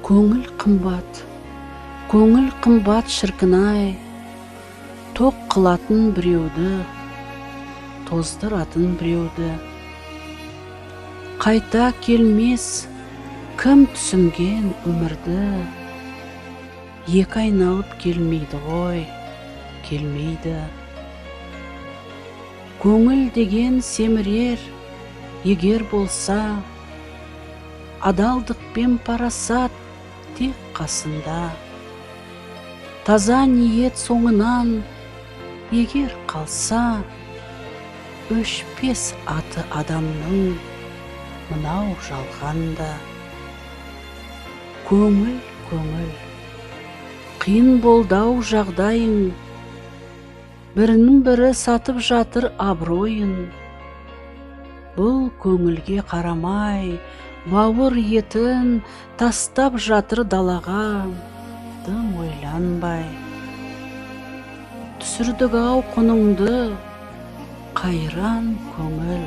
көңіл қымбат шіркін-ай, тоқ қылатын біреуді, тоздыратын біреуді. Қайта келмес кім түсінген өмірді, екі айналып келмейді ғой, келмейді. Көңіл деген семірер, егер болса, адалдық пен парасат тек қасында. Таза ниет соңынан егер қалса, өшпес аты адамның мынау жалғанда. Көңіл, қиын болды-ау жағдайың, бірінің бірі сатып жатыр абыройын. Бұл көңілге қарамай, бауыр етін тастап жатыр далаға, дым ойланбай. Түсірдік-ау құныңды, қайран көңіл,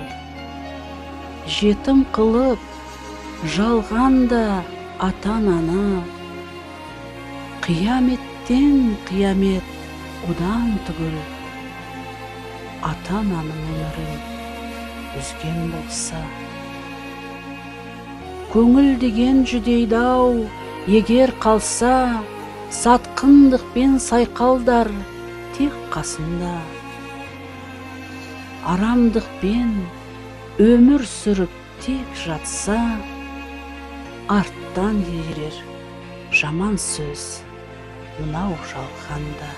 жетім қылып жалғанда ата-ананы. Қияметтен қиямет одан түгіл, ата-ананың өмірін үзген болса. Көңіл деген жүдейді-ау, егер қалса, сатқындық пен сайқалдар тек қасында. Арамдықпен өмір сүріп тек жатса, арттан ерер жаман сөз мынау жалғанда.